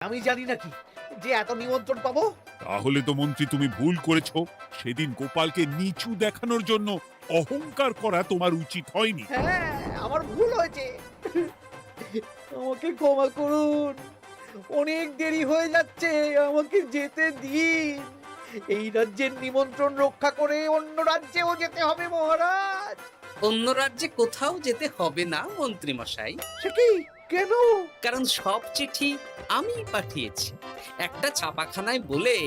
আমি জানি নাকি যে এত নিমন্ত্রণ পাবো। তাহলে তো মন্ত্রী তুমি ভুল করেছো। সেদিন গোপালকে নিচু দেখানোর জন্য অহংকার করা তোমার উচিত হয়নি। হ্যাঁ, আমার ভুল হয়েছে, আমাকে ক্ষমা করুন। অনেক দেরি হয়ে যাচ্ছে, আমাকে যেতে দিন। এই রাজ্যের নিমন্ত্রণ রক্ষা করে অন্য রাজ্যেও যেতে হবে মহারাজ। অন্য রাজ্যে কোথাও যেতে হবে না মন্ত্রী মশাই, সে কি? কেন? কারণ সব চিঠি আমি পাঠিয়েছি। একটা ছাপাখানায় বলে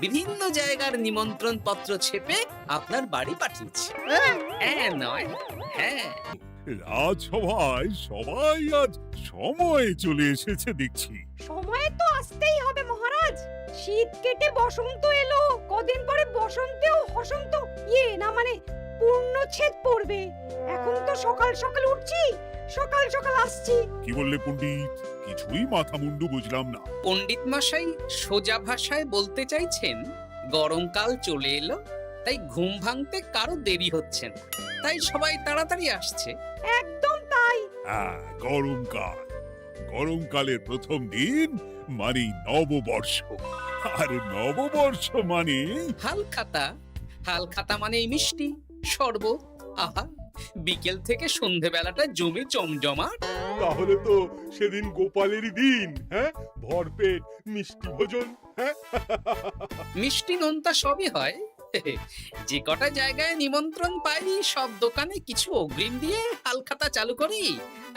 বিভিন্ন জায়গার নিমন্ত্রণ পত্র ছেপে আপনার বাড়ি পাঠিয়েছি। হ্যাঁ? হ্যাঁ নয়, হ্যাঁ। রাজসভায় সবাই আজ সময়ে চলে এসেছে দেখছি। সময়ে তো আসতেই হবে মহারাজ। শীত কেটে বসন্ত এলো, কদিন পরে বসন্তেও বসন্ত না মানে পূর্ণচ্ছেদ পড়বে। এখন তো সকাল সকাল উঠছি, সকাল সকাল আসছি। কি বললে পণ্ডিত? কিছুই মাথা মুন্ডু বুঝলাম না। পণ্ডিত মশাই সোজা ভাষায় বলতে চাইছেন গরমকাল চলে এলো, তাই ঘুম ভাঙতে কারো দেরি হচ্ছে না, তাই সবাই তাড়াতাড়ি আসছে। একদম তাই। হ্যাঁ, গরমকাল। গরমকালের প্রথম দিন মানে নববর্ষ, আর নববর্ষ মানে হালখাতা, হালখাতা মানে মিষ্টি শরবত। আহা, বিকেল থেকে সন্ধেবেলাটা জমে জমজমাট। তাহলে তো সেদিন গোপালেরই দিন। হ্যাঁ, ভরপেট মিষ্টি ভোজন। হ্যাঁ, মিষ্টি নোনতা সবই হয়। যে কটা জায়গায় নিমন্ত্রণ পাই সব দোকানে কিছু অগ্রিম দিয়ে হালখাতা চালু করি,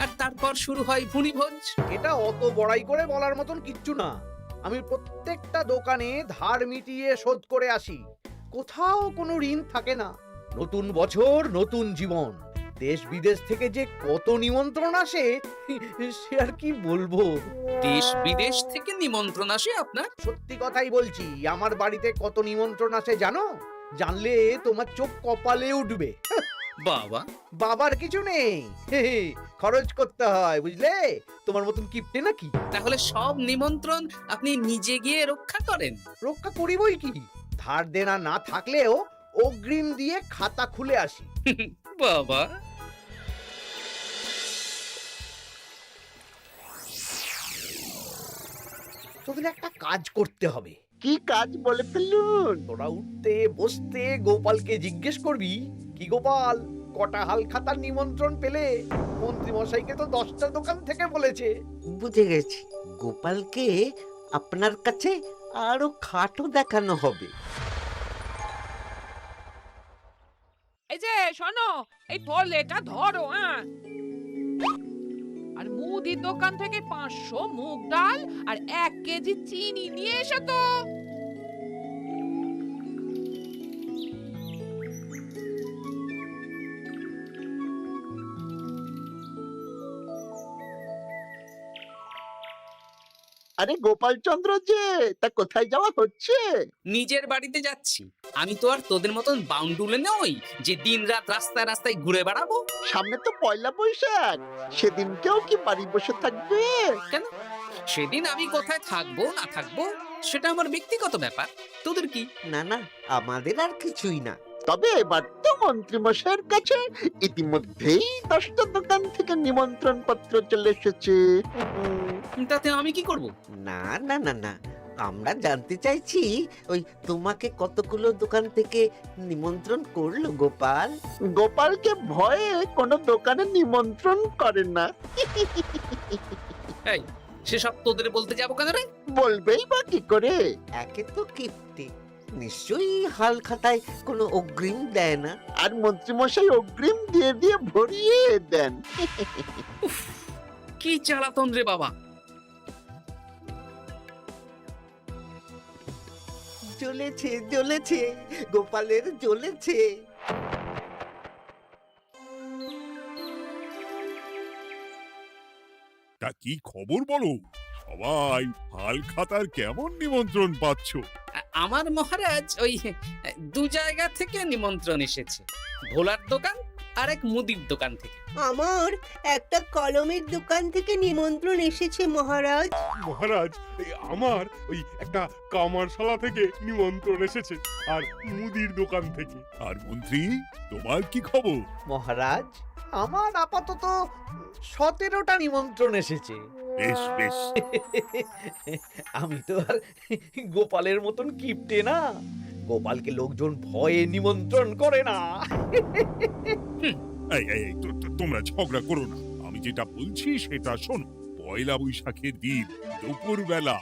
আর তারপর শুরু হয় ভুনিভোজ। এটা অত বড়াই করে বলার মতন কিচ্ছু না। আমি প্রত্যেকটা দোকানে ধার মিটিয়ে শোধ করে আসি, কোথাও কোনো ঋণ থাকে না। নতুন বছর, নতুন জীবন। দেশ বিদেশ থেকে যে কত নিমন্ত্রণ আসে সে আর কি বলবো। দেশ বিদেশ থেকে নিমন্ত্রণ আসে আপনার? সত্যি কথাই বলছি, আমার বাড়িতে কত নিমন্ত্রণ আসে জানো? জানলে তোমার চোখ কপালে উঠবে। বাবা, বাবার কিছু নেই, খরচ করতে হয় বুঝলে। তোমার মতন কিপটে নাকি? তাহলে সব নিমন্ত্রণ আপনি নিজে গিয়ে রক্ষা করেন? রক্ষা করিবই কি, ধার দেনা না থাকলেও অগ্রিম দিয়ে খাতা খুলে আসি। বাবা, তোদের একটা কাজ করতে হবে। কি কাজ বলে ফেলুন? তোরা উঠতে বসতে গোপালকে জিজ্ঞেস করবি, কি গোপাল, কটা হাল খাতার নিমন্ত্রণ পেলে? মন্ত্রী মশাইকে তো 10টা দোকান থেকে বলেছে। বুঝে গেছি, গোপালকে আপনার কাছে আরো খাটো দেখানো হবে। এই যে শোনো, এই থলেটা ধরো। হ্যাঁ, আর মুদির দোকান থেকে 500 মুগ ডাল আর 1 কেজি চিনি নিয়ে এসো তো। আরে গোপালচন্দ্র যে, তা কোথায় যাওয়া হচ্ছে? নিজের বাড়িতে যাচ্ছি। আমি তো আর তোদের মতন বাউন্ডুলে নই যে দিনরাত রাস্তায় রাস্তায় ঘুরে বেড়াবো। সামনে তো পয়লা বৈশাখ, সেদিন কেউ কি বাড়ি বসে থাকবে? কেন? সেদিন আমি কোথায় থাকবো না থাকবো সেটা আমার ব্যক্তিগত ব্যাপার, তোদের কি? না না, আমাদের আর কিছুই না। তবে এবার তো মন্ত্রী মশাইয়ের কাছে ইতিমধ্যেই 10টা দোকান থেকে নিমন্ত্রণ পত্র চলে এসেছে। তাতে আমি কি করব? না না না না, আমরা জানতে চাইছি ওই তোমাকে কতগুলো দোকান থেকে নিমন্ত্রণ করলো গোপাল? গোপালকে ভয়ে কোনো দোকানে নিমন্ত্রণ করে না। এই, সেসব তোদের বলতে যাবো কেন রে? বলবেই বা কি করে? একে তো কিপ্টে, নিশ্চয়ই হাল খাতায় কোনো অগ্রিম দেয় না, আর মন্ত্রীমশাই অগ্রিম দিয়ে দিয়ে ভরিয়ে দেন। কি জ্বালাতন রে বাবা। জ্বলেছে জ্বলেছে, গোপালের জ্বলেছে। তা কি খবর বলো? সবাই হালখাতার কেমন নিমন্ত্রণ পাচ্ছ? আমার মহারাজ ওই 2 জায়গা থেকে নিমন্ত্রণ এসেছে, ভোলার দোকান আর এক মুদির দোকান থেকে। আমার একটা কলমের দোকান থেকে নিমন্ত্রণ এসেছে মহারাজ। মহারাজ, আমার ওই একটা কামারশালা থেকে নিমন্ত্রণ এসেছে, আর মুদির দোকান থেকে। আর মন্ত্রী, তোমার কি খবর? মহারাজ, আমার আপাতত 17টা নিমন্ত্রণ এসেছে। বেশ বেশ। আমি তো আর গোপালের মতন কিপটে না। গোপালকে লোকজন ভয়ে নিমন্ত্রণ করে না। এই, তোমরা ঝগড়া করো না। আমি যেটা বলছি সেটা শোনো। পয়লা বৈশাখের দিন দুপুর বেলা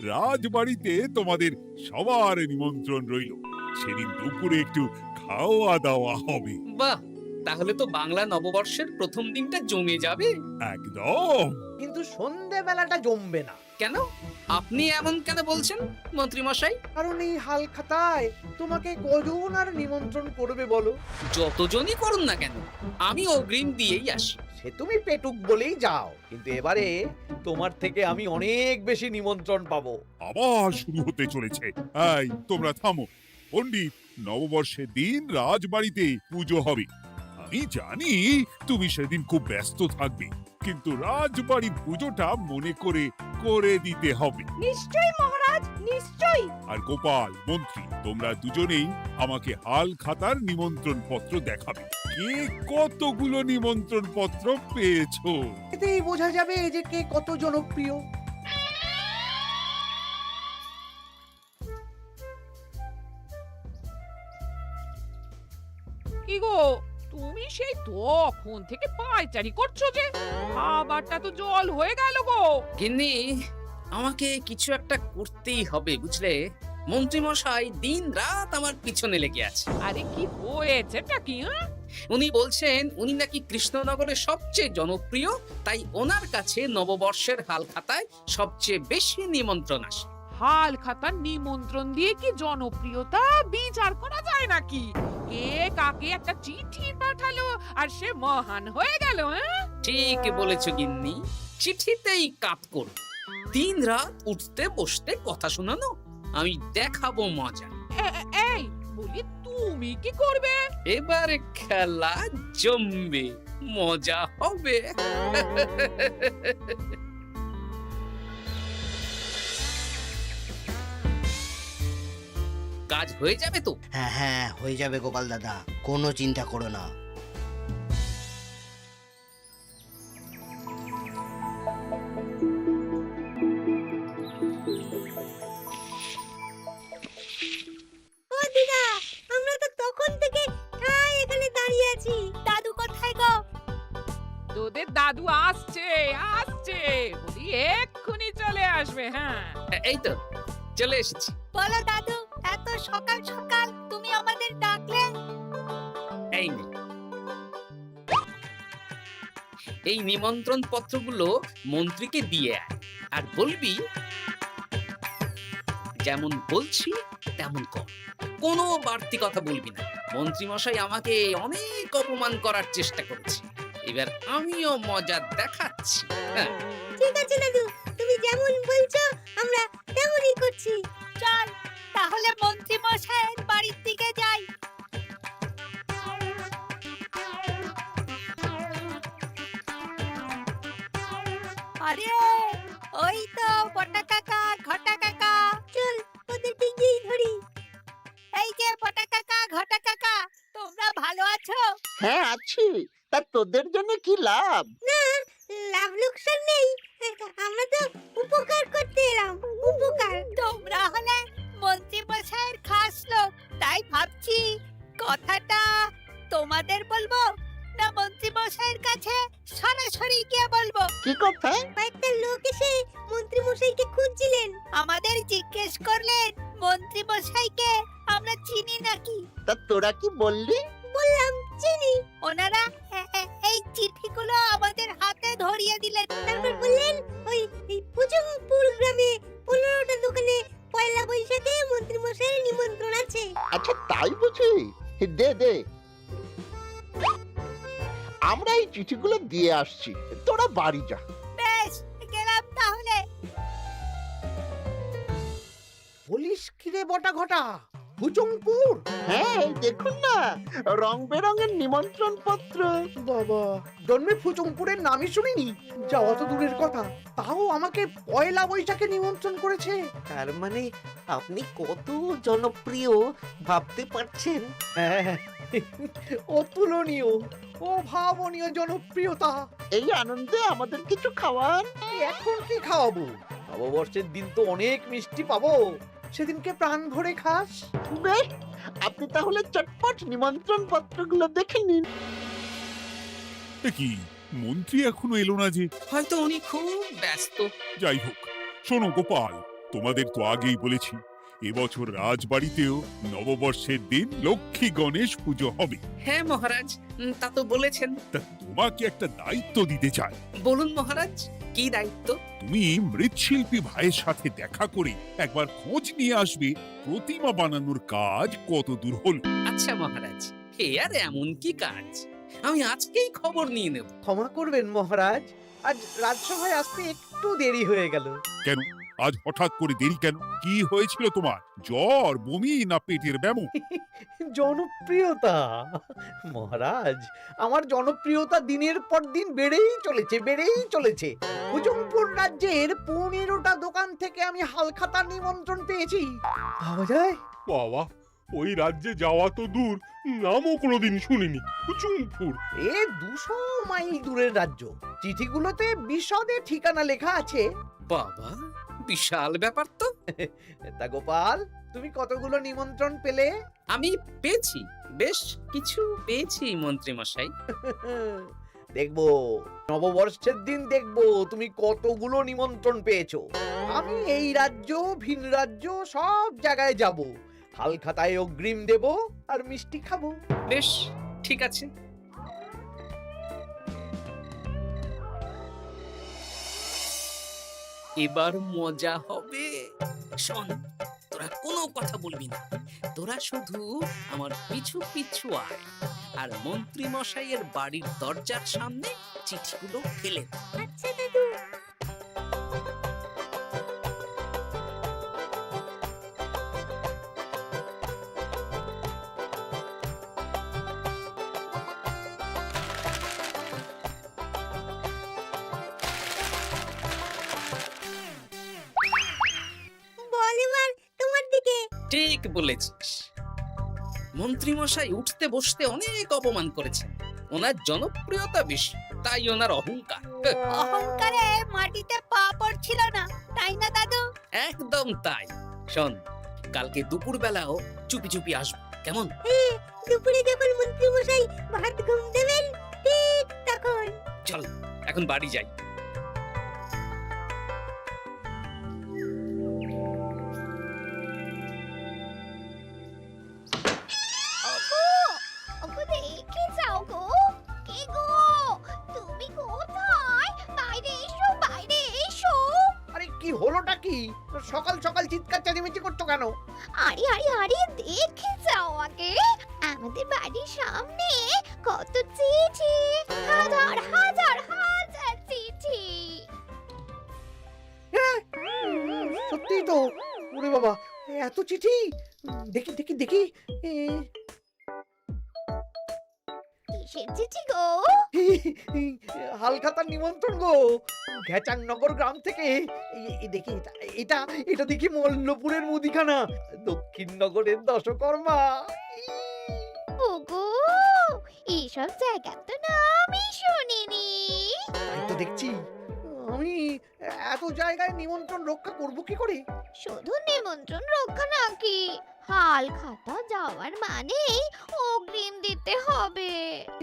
রাজবাড়িতে তোমাদের সবার নিমন্ত্রণ রইল। সেদিন দুপুরে একটু খাওয়া দাওয়া হবে। বাহ, তাহলে তো বাংলা নববর্ষের প্রথম দিনটা জমে যাবে। একদম। কিন্তু সন্ধেবেলাটা জমবে না। কেন? আপনি এমন কেন বলছেন মন্ত্রী মশাই? কারণ এই হালখাতায় তোমাকে কজন আর নিমন্ত্রণ করবে বলো? যতজনই করুন না কেন, আমি অগ্রিম দিয়েই আসি। সে তুমি পেটুক বলেই যাও, কিন্তু এবারে তোমার থেকে আমি অনেক বেশি নিমন্ত্রণ পাবো। আবার শুরু হতে চলেছে। এই, তোমরা থামো। পণ্ডিত, নববর্ষের দিন রাজবাড়িতে পুজো হবে। আমি জানি তুমি সেদিন খুব ব্যস্ত থাকবে, কিন্তু রাজবাড়ির পুজোটা মনে করে করে দিতে হবে। নিশ্চয়ই মহারাজ, নিশ্চয়ই। আর গোপাল, মন্ত্রী, তোমরা দুজনেই আমাকে হাল খাতার নিমন্ত্রণ পত্র দেখাবে। কে কতগুলো নিমন্ত্রণ পত্র পেয়েছো। এতেই বোঝা যাবে যে কে কত জনপ্রিয়। কি গো, তুমি সেই তখন থেকে পায়চারি করছো যে? খাবারটা তো জল হয়ে গেল গো। গিন্নি, আমাকে কিছু একটা করতেই হবে, বুঝলে? মন্ত্রী মশাই দিন রাত আমার পিছনে লেগে আছে। আরে কি হয়েছেটা কি? উনি বলছেন উনি নাকি কৃষ্ণনগরের সবচেয়ে জনপ্রিয়, তাই ওনার কাছে নববর্ষের হালখাতায় সবচেয়ে বেশি নিমন্ত্রণ আসে। হাল খাতার নিমন্ত্রণ দিয়ে কি জনপ্রিয়তা বিচার করা যায় নাকি? কে কাকে একটা চিঠি পাঠালো আর সে মহান হয়ে গেল? ঠিক বলেছো গিন্নি, চিঠিতেই কাপ করো। দিন রাত উঠতে বসতে কথা শোনানো, আমি দেখাবো মজা। এই বলি, তুমি কি করবে? এবারে খেলা জমবে, মজা হবে। কাজ হয়ে যাবে তো? হ্যাঁ হ্যাঁ, হয়ে যাবে গোপাল দাদা, কোনো চিন্তা করো না। ও দিদা, আমরা তো তখন থেকে ঠায় এখানে দাঁড়িয়ে আছি। দাদু কোথায় গো? তোদের দাদু আসছে আসছে, বলি এক্ষুনি চলে আসবে। হ্যাঁ, এই তো চলে এসেছি। বলো দাদু, এত সকাল সকাল তুমি আমাদের ডাকলে? এই নে, এই নিমন্ত্রণ পত্রগুলো মন্ত্রীকে দিয়ে আয়, আর বলবি যেমন বলছি তেমন কর, কোনো বাড়তি কথা বলবি না। মন্ত্রী মশাই আমাকে অনেক অপমান করার চেষ্টা করেছে, এবার আমিও মজা দেখাচ্ছি। হ্যাঁ, ঠিক আছে দাদু, তুমি যেমন বলছো আমরা তেমনই করছি। চল তাহলে মন্ত্রী মশাইয়ের বাড়ির দিকে যাই। আরে ওই তো বটা কাকা, ঘটা কাকা। চল ওদেরকে গিয়ে ধরি। এই যে বটা কাকা, ঘটা কাকা, তোমরা ভালো আছো? হ্যাঁ আছি। তা তোদের জন্য কি লাভ? না, লাভ লোকসান নেই, আমরা তো উপকার করতে এলাম। উপকার? তোমরা হলে মন্ত্রী মশাইয়ের খাস লোক, তাই ভাবছি কথাটা তোমাদের বলবো না মন্ত্রী মশাইয়ের কাছে সরাসরি গিয়ে বলবো। কি কথা? কয়েকটা লোক এসে মন্ত্রী মশাইকে খুঁজছিলেন, আমাদের জিজ্ঞেস করলেন মন্ত্রী মশাইকে আমরা চিনি নাকি। তা তোরা কি বললি? বললাম চিনি। ওনারা এই চিঠিগুলো আমাদের হাতে ধরিয়ে দিলেন, তারপর বললেন ওই পুজংপুর গ্রামে 15টা দোকানে পয়লা বৈশাখে মন্ত্রী মশাইয়ের নিমন্ত্রণ আছে। আচ্ছা তাই বুঝি? দে দে, আমরা এই চিঠিগুলো দিয়ে আসছি, তোরা বাড়ি যা। বেশ, গেলাম তাহলে। বলিস কিরে বটা ঘটা, ভুজংপুর? হ্যাঁ এই দেখুন না, রং বেরঙের নিমন্ত্রণ পত্র। বাবা, জন্মে ফুচুংপুরের নামই শুনিনি। যাওয়া তো দূরের কথা, তাও আমাকে পয়লা বৈশাখে নিমন্ত্রণ করেছে। তার মানে আপনি কত জনপ্রিয় ভাবতে পারছেন? হ্যাঁ, অতুলনীয়, অভাবনীয় জনপ্রিয়তা। এই আনন্দে আমাদের কিছু খাওয়ান। এখন কি খাওয়াবো? নববর্ষের দিন তো অনেক মিষ্টি পাবো, সেদিনকে প্রাণ ভরে খাস। বেশ, আপনি তাহলে চটপট নিমন্ত্রণ পত্রগুলো দেখে নিন। এ কি, মন্ত্রী এখনো এলো না যে? হয়তো উনি খুব ব্যস্ত। যাই হোক, শোনো গোপাল, তোমাদের তো আগেই বলেছি এবছর রাজবাড়িতেও নববর্ষের দিন লক্ষ্মী গণেশ পুজো হবে। হ্যাঁ মহারাজ, তা তো বলেছেন। তা তোমাকে একটা দায়িত্ব দিতে চাই। বলুন মহারাজ, কি দায়িত্ব? তুমি মৃৎশিল্পী ভাইয়ের সাথে দেখা করে একবার খোঁজ নিয়ে আসবে প্রতিমা বানানোর কাজ কত দূর হল। আচ্ছা মহারাজ, হে আর এমন কি কাজ, আমি আজকেই খবর নিয়ে নেব। ক্ষমা করবেন মহারাজ, আজ রাজসভায় আসতে একটু দেরি হয়ে গেল। কেন আজ হঠাৎ করে দেরি কেন? কি হয়েছিল তোমার? জ্বর, বমি না পেটের ব্যামো? জনপ্রিয়তা মহারাজ, আমার জনপ্রিয়তা দিনের পর দিন বেড়েই চলেছে। ভুজংপুর রাজ্যের 15টা দোকান থেকে আমি হালখাতার নিমন্ত্রণ পেয়েছি। ভাবা যায়? বাবা, ওই রাজ্যে যাওয়া তো দূর, নামও কোনোদিন শুনিনি। কুচুমপুর। এ 200 মাইল দূরের রাজ্য। চিঠিগুলোতে বিশদে ঠিকানা লেখা আছে। বাবা, বিশাল ব্যাপার তো। তা গোপাল, তুমি কতগুলো নিমন্ত্রণ পেলে? আমি পেয়েছি, বেশ কিছু পেয়েছি মন্ত্রী মশাই। দেখবো, নববর্ষের দিন দেখবো তুমি কতগুলো নিমন্ত্রণ পেয়েছো। আমি এই রাজ্য, ভিন রাজ্য সব জায়গায় যাব, হালখাতায় অগ্রিম দেব আর মিষ্টি খাবো। বেশ, ঠিক আছে। এবার মজা হবে। শোন, তোরা কোনো কথা বলবি না, তোরা শুধু আমার পিছু পিছু আয় আর মন্ত্রী মশাইয়ের বাড়ির দরজার সামনে চিঠিগুলো ফেলে দে। আচ্ছা দাদু। বল এবার তোমার দিকে। ঠিক বলেছিস। মন্ত্রী মশাই উঠতে বসতে অনেক অপমান করেছেন। ওনার জনপ্রিয়তা বেশি, তাই ওনার অহংকার। অহংকারে মাটিতে পা পড়ছিল না, তাই না দাদু? একদম তাই। শোন, কালকে দুপুর বেলাও চুপি চুপি আসবো, কেমন? দুপুরে যখন মন্ত্রী মশাই ভাত ঘুম দেবেন, ঠিক তখন। চল এখন বাড়ি যাই। ওগো, ওগো দেখে যাও গো। কে গো? তুমি কোথায়? বাইরে এসো, বাইরে এসো। আরে কি হলোটা কি? সকাল সকাল চিৎকার চেঁচামেচি করছো কেন? আরে আরে আরে দেখে যাও আগে। আমাদের বাড়ির সামনে কত চিঠি, হাজার হাজার হাজার চিঠি। সত্যি তো। ওরে বাবা, এত চিঠি! দেখি দেখি দেখি। কিসের চিঠি গো? হালখাতার নিমন্ত্রণ গো, ঘেচাংনগর গ্রাম থেকে। দেখি এটা এটা দেখি মল্লপুরের মুদিখানা, দক্ষিণনগরের দশকর্মা। ওগো, এইসব জায়গা তো নামই শুনিনি। তাই তো দেখছি। আমি এত জায়গায় নিমন্ত্রণ রক্ষা করব কি করে? শুধু নিমন্ত্রণ রক্ষা নাকি, হালখাতা যাওয়ার মানেই অগ্রিম দিতে হবে।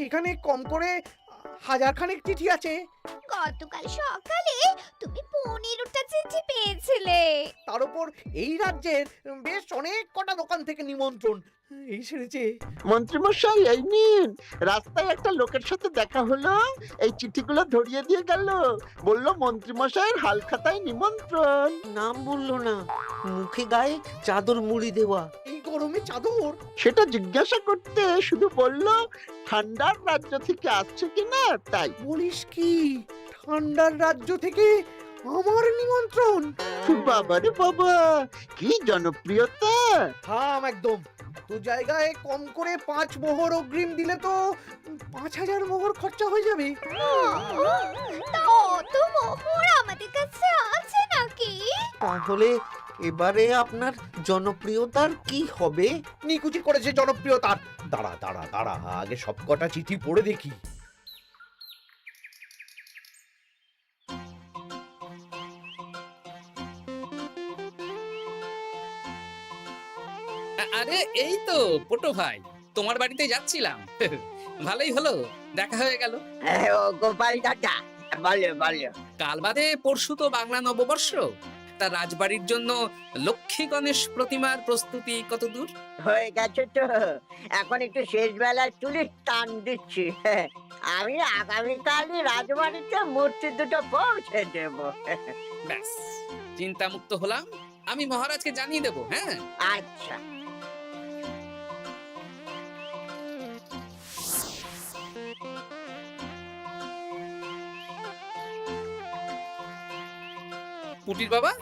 এখানে কম করে 1000 খানেক চিঠি আছে। গতকাল সকালে তুমি 15টা চিঠি পেয়েছিলে। তার উপর এই রাজ্যের বেশ অনেক কটা দোকান থেকে নিমন্ত্রণ। এই সেরেছে। মন্ত্রীমশাই এই নিন, রাস্তায় একটা লোকের সাথে দেখা হলো, এই চিঠিগুলো ধরিয়ে দিয়ে গেল, বলল মন্ত্রীমশাইয়ের হালখাতায় নিমন্ত্রণ। নাম বললো না, মুখে গায়ে চাদর মুড়ি দেওয়া। এই গরমে চাদর? সেটা জিজ্ঞাসা করতে শুধু বলল ঠান্ডার রাজ্য থেকে আসছে কিনা তাই। বলিস কি? ঠান্ডার রাজ্য থেকে আমার নিমন্ত্রণ? বাবারে বাবা, কি জনপ্রিয়তা! থাম একদম। তো জায়গায় কম করে 5 মোহর অগ্রিম দিলে তো 5000 মোহর খরচা হয়ে যাবে। তা অত মোহর আমাদের কাছে আছে নাকি? তাহলে এবারে আপনার জনপ্রিয়তার কি হবে? নিকুচি করেছে জনপ্রিয়তার। দাঁড়া দাঁড়া দাঁড়া, আগে সবকটা চিঠি পড়ে দেখি। আরে এই তো পটো ভাই, তোমার বাড়িতে যাচ্ছিলাম। ভালোই হলো, দেখা হয়ে গেল। ও গোপাল দাদা, বলো বলো। কাল বাদে পরশু তো বাংলা নববর্ষ। তা রাজবাড়ির জন্য লক্ষ্মী গণেশ প্রতিমার প্রস্তুতি কত দূর? হয়ে গেছে তো, এখন একটু শেষ বেলার চুলির টান দিচ্ছি। আমি আগামীকালই রাজবাড়িতে মূর্তি দুটো পৌঁছে দেব। ব্যাস, চিন্তামুক্ত হলাম। আমি মহারাজকে জানিয়ে দেবো। হ্যাঁ, আচ্ছা। পুটির বাবা,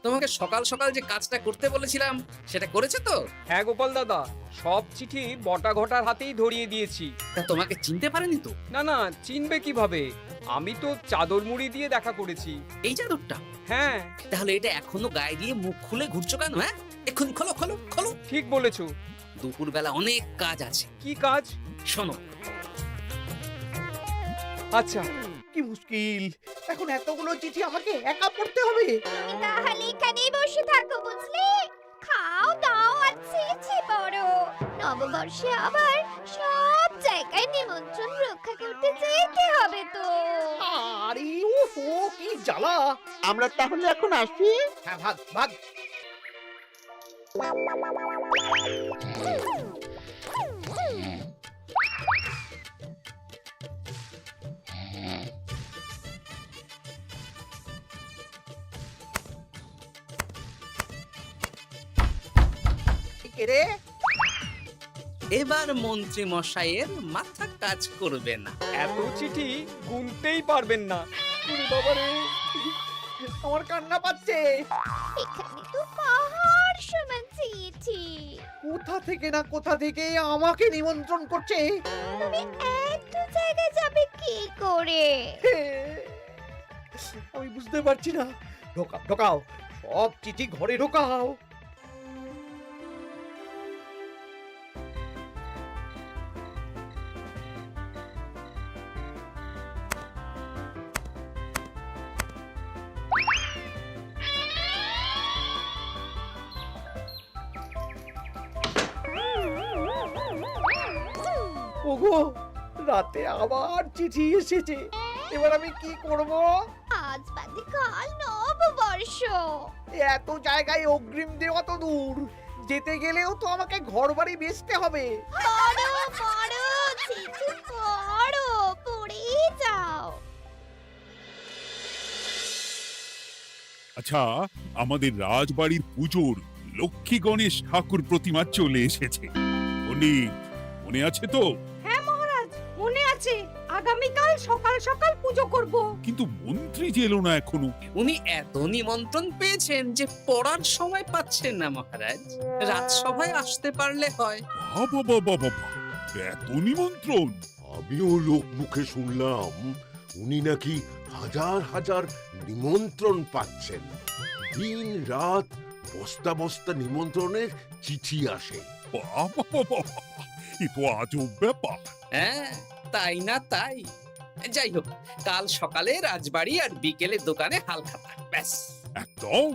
তোমাকে সকাল সকাল যে কাজটা করতে বলেছিলাম সেটা করেছে তো? হ্যাঁ গোপাল দাদা, সব চিঠি বটা ঘটার হাতেই ধরিয়ে দিয়েছি। তা তোমাকে চিনতে পারেনি তো? না না, চিনবে কিভাবে? আমি তো চাদর মুড়ি দিয়ে দেখা করেছি। এই চাদরটা? হ্যাঁ, তাহলে এটা এখনো গায়ে দিয়ে মুখ খুলে ঘুরছো কেন? হ্যাঁ, এক্ষুনি খোলো খোলো খোলো। ঠিক বলেছো। দুপুরবেলা অনেক কাজ আছে। কি কাজ? শোনো। আচ্ছা। কি মুশকিল, এখন এতগুলো চিঠি আমাকে একা পড়তে হবে। তুমি তাহলে এখানেই বসে থাকো, বুঝলে? খাও দাও আর চিঠি পড়ো। নববর্ষে আবার সব জায়গায় নিমন্ত্রণ রক্ষা করতে যেতে হবে তো। আরে ওহো, কি জ্বালা। আমরা তাহলে এখন আসি। হ্যাঁ, ভাগ ভাগ। কে রে? এবার মন্ত্রী মশাইয়ের মাথা কাজ করবে না। এত চিঠি গুনতেই পারবেন না। ওরে বাবা রে, আমার কান্না পাচ্ছে। এখানে তো পাহাড় সমান চিঠি। কোথা থেকে না কোথা থেকে আমাকে নিমন্ত্রণ করছে। তুমি এত জায়গায় যাবে কি করে? আমি বুঝতে পারছি না। ঢোকাও ঢোকাও, সব চিঠি ঘরে ঢোকাও। ওগো, রাতে আবার চিঠি এসেছে। এবার আমি কি করব? আজ বাদে কাল নববর্ষ। এত জায়গায় অগ্রিম দেওয়া তো দূর, যেতে গেলেও তো আমাকে ঘর বাড়ি বেচতে হবে। পড়ো পড়ো চিঠি পড়ো, পড়ে যাও। আচ্ছা, আমাদের রাজবাড়ির পুজোর লক্ষ্মী গণেশ ঠাকুর প্রতিমা চলে এসেছে। মনে আছে তো? হ্যাঁ মহারাজ, মনে আছে। আগামীকাল সকাল সকাল পুজো করব। কিন্তু মন্ত্রী যে এলো না এখনো। উনি এত নিমন্ত্রণ পেয়েছেন যে পড়ার সময় পাচ্ছেন না মহারাজ। রাজসভায় আসতে পারলে হয়। বাবা বাবা বাবা, এত নিমন্ত্রণ! আমিও লোক মুখে শুনলাম উনি নাকি হাজার হাজার নিমন্ত্রণ পাচ্ছেন। দিন রাত বস্তা বস্তা নিমন্ত্রণের চিঠি আসে। বাবা বাবা, এ তো আজব ব্যাপার। হ্যাঁ, তাই না তাই। যাই হোক, কাল সকালে রাজবাড়ি আর বিকেলে দোকানে হালখাতা। ব্যাস। একদম।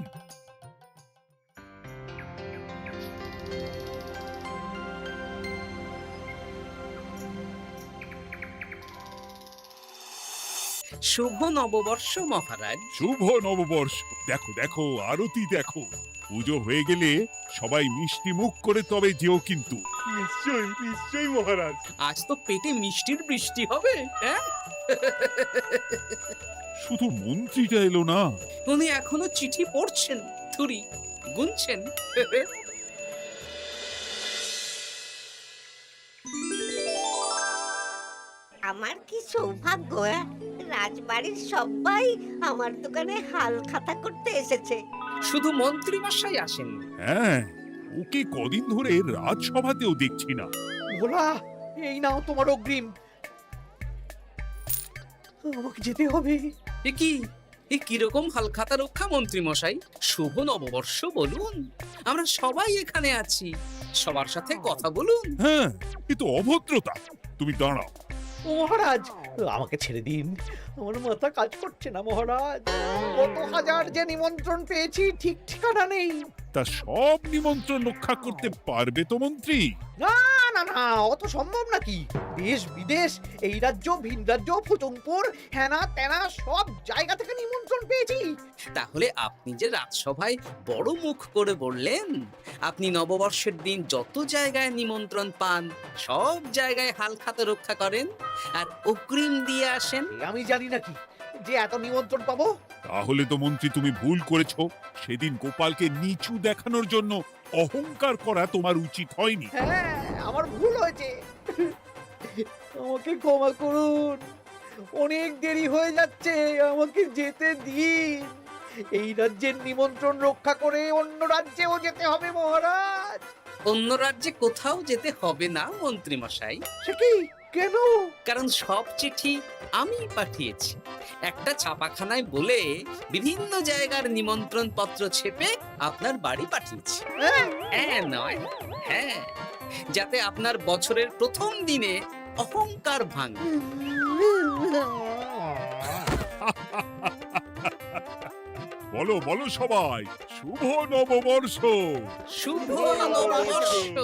শুভ নববর্ষ মহারাজ। শুভ নববর্ষ। দেখো দেখো, আরতি দেখো। পুজো হয়ে গেলে সবাই মিষ্টি মুখ করে তবে যেও কিন্তু। নিশ্চয়ই নিশ্চয়ই মহারাজ। আজ তো পেটে মিষ্টির বৃষ্টি হবে। হ্যাঁ, শুধু মন্ত্রীটা এলো না। উনি এখনো চিঠি পড়ছেন, থুরি গুনছেন। আমার কি সৌভাগ্য, রাজবাড়ির সবাই আমার দোকানে হাল খাতা করতে এসেছে। শুধু মন্ত্রী মশাই আসেন। হ্যাঁ, ওকে কদিন ধরে রাজসভাতেও দেখছি না। ভোলা, এই নাও তোমার অগ্রিম। আমাকে যেতে হবে। এ কিরকম হালখাতা রক্ষা মন্ত্রী মশাই? শুভ নববর্ষ বলুন, আমরা সবাই এখানে আছি, সবার সাথে কথা বলুন। হ্যাঁ, এ তো অভদ্রতা। তুমি দাঁড়াও। মহারাজ, আমাকে ছেড়ে দিন, আমার মাথা কাজ করছে না মহারাজ। কত হাজার যে নিমন্ত্রণ পেয়েছি, ঠিক ঠিকানা নেই। তা সব নিমন্ত্রণ রক্ষা করতে পারবে তো মন্ত্রী? না না না, অত সম্ভব নাকি? দেশ বিদেশ, এই রাজ্য ভিন রাজ্য, ফুটুমপুর, হ্যানা ত্যানা সব জায়গা থেকে নিমন্ত্রণ পেয়েছি। তাহলে আপনি যে রাজসভায় বড় মুখ করে বললেন আপনি নববর্ষের দিন যত জায়গায় নিমন্ত্রণ পান সব জায়গায় হালখাতা রক্ষা করেন আর অগ্রিম দিয়ে আসেন। এ আমি জানি নাকি যে এত নিমন্ত্রণ পাবো? তাহলে তো মন্ত্রী তুমি ভুল করেছো। সেদিন গোপালকে নিচু দেখানোর জন্য অহংকার করা তোমার উচিত হয়নি। হ্যাঁ, আমার ভুল হয়েছে, আমাকে ক্ষমা করুন। অনেক দেরি হয়ে যাচ্ছে, আমাকে যেতে দিন। এই রাজ্যের নিমন্ত্রণ রক্ষা করে অন্য রাজ্যেও যেতে হবে মহারাজ। অন্য রাজ্যে কোথাও যেতে হবে না মন্ত্রী মশাই, সে কি? কেন? কারণ সব চিঠি আমি পাঠিয়েছি। একটা ছাপাখানায় বলে বিভিন্ন জায়গার নিমন্ত্রণ পত্র ছেপে আপনার বাড়ি পাঠিয়েছি। হ্যাঁ? হ্যাঁ নয়, হ্যাঁ, যাতে আপনার বছরের প্রথম দিনে অহংকার ভাঙে। বলো বলো সবাই, শুভ নববর্ষ। শুভ নববর্ষ।